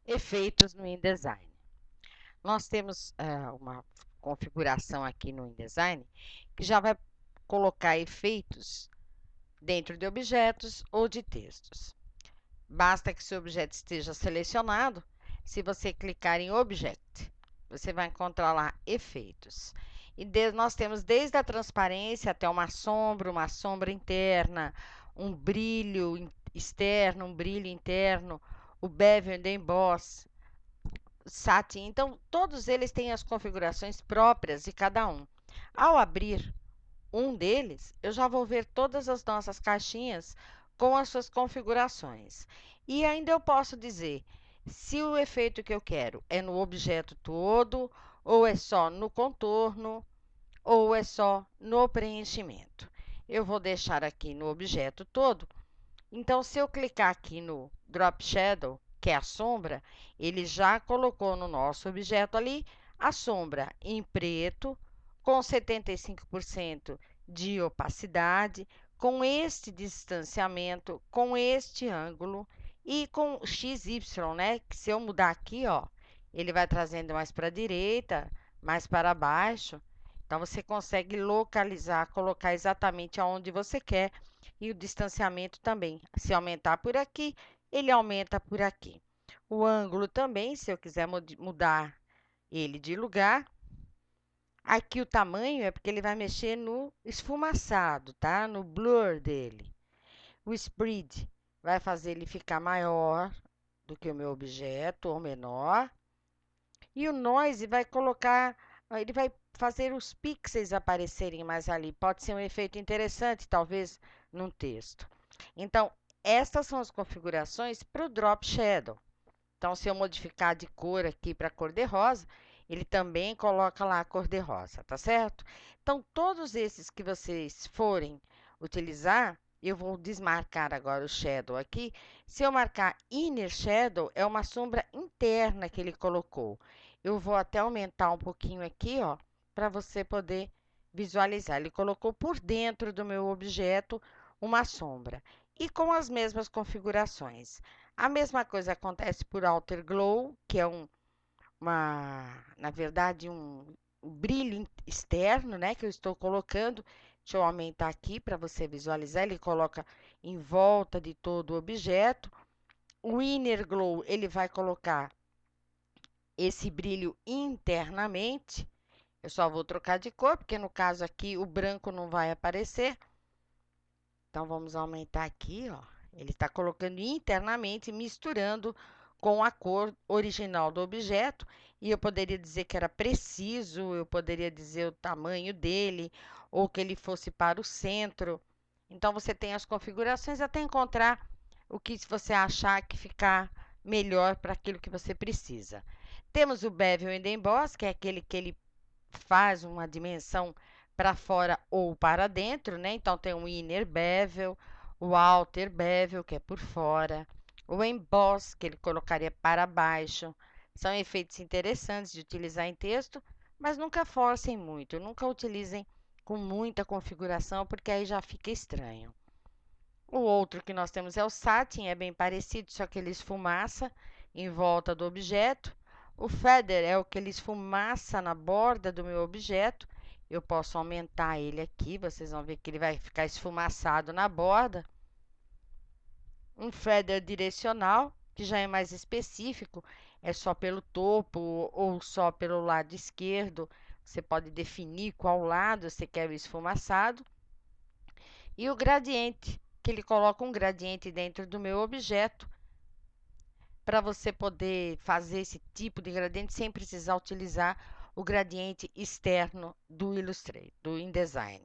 Efeitos no InDesign. Nós temos uma configuração aqui no InDesign que já vai colocar efeitos dentro de objetos ou de textos. Basta que seu objeto esteja selecionado. Se você clicar em Object, você vai encontrar lá efeitos. E nós temos desde a transparência até uma sombra interna, um brilho externo, um brilho interno, o Bevel and Emboss, Satin. Então, todos eles têm as configurações próprias de cada um. Ao abrir um deles, eu já vou ver todas as nossas caixinhas com as suas configurações. E ainda eu posso dizer se o efeito que eu quero é no objeto todo, ou é só no contorno, ou é só no preenchimento. Eu vou deixar aqui no objeto todo. Então, se eu clicar aqui no Drop Shadow, que é a sombra, ele já colocou no nosso objeto ali a sombra em preto, com 75% de opacidade, com este distanciamento, com este ângulo e com XY, né? Que se eu mudar aqui, ó, ele vai trazendo mais para a direita, mais para baixo. Então, você consegue localizar, colocar exatamente aonde você quer e o distanciamento também. Se aumentar por aqui, ele aumenta por aqui. O ângulo também, se eu quiser mudar ele de lugar. Aqui o tamanho é porque ele vai mexer no esfumaçado, tá? No blur dele. O spread vai fazer ele ficar maior do que o meu objeto ou menor. E o noise vai colocar, ele vai fazer os pixels aparecerem mais ali. Pode ser um efeito interessante, talvez, num texto. Então, estas são as configurações para o Drop Shadow. Então, se eu modificar de cor aqui para cor de rosa, ele também coloca lá a cor de rosa, tá certo? Então, todos esses que vocês forem utilizar, eu vou desmarcar agora o Shadow aqui. Se eu marcar Inner Shadow, é uma sombra interna que ele colocou. Eu vou até aumentar um pouquinho aqui, ó, para você poder visualizar. Ele colocou por dentro do meu objeto uma sombra. E com as mesmas configurações. A mesma coisa acontece por Outer Glow, que é na verdade, um brilho externo, né, que eu estou colocando. Deixa eu aumentar aqui para você visualizar. Ele coloca em volta de todo o objeto. O Inner Glow, ele vai colocar esse brilho internamente. Eu só vou trocar de cor, porque no caso aqui o branco não vai aparecer. Então, vamos aumentar aqui, ó. Ele está colocando internamente, misturando com a cor original do objeto. E eu poderia dizer que era preciso, eu poderia dizer o tamanho dele, ou que ele fosse para o centro. Então, você tem as configurações até encontrar o que você achar que ficar melhor para aquilo que você precisa. Temos o Bevel and Emboss, que é aquele que ele faz uma dimensão para fora ou para dentro, né? Então, tem o Inner Bevel, o Outer Bevel, que é por fora, o Emboss, que ele colocaria para baixo. São efeitos interessantes de utilizar em texto, mas nunca forcem muito, nunca utilizem com muita configuração, porque aí já fica estranho. O outro que nós temos é o Satin, é bem parecido, só que ele esfumaça em volta do objeto. O Feather é o que ele esfumaça na borda do meu objeto. Eu posso aumentar ele aqui, vocês vão ver que ele vai ficar esfumaçado na borda. Um Feather direcional, que já é mais específico, é só pelo topo ou só pelo lado esquerdo. Você pode definir qual lado você quer o esfumaçado. E o gradiente, que ele coloca um gradiente dentro do meu objeto, para você poder fazer esse tipo de gradiente sem precisar utilizar o gradiente externo do Illustrator, do InDesign.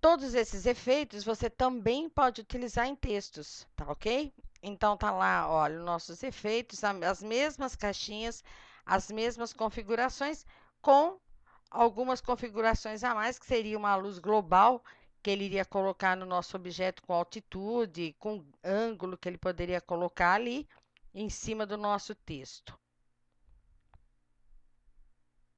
Todos esses efeitos você também pode utilizar em textos, tá ok? Então, tá lá, olha, os nossos efeitos, as mesmas caixinhas, as mesmas configurações, com algumas configurações a mais, que seria uma luz global, que ele iria colocar no nosso objeto com altitude, com ângulo que ele poderia colocar ali em cima do nosso texto.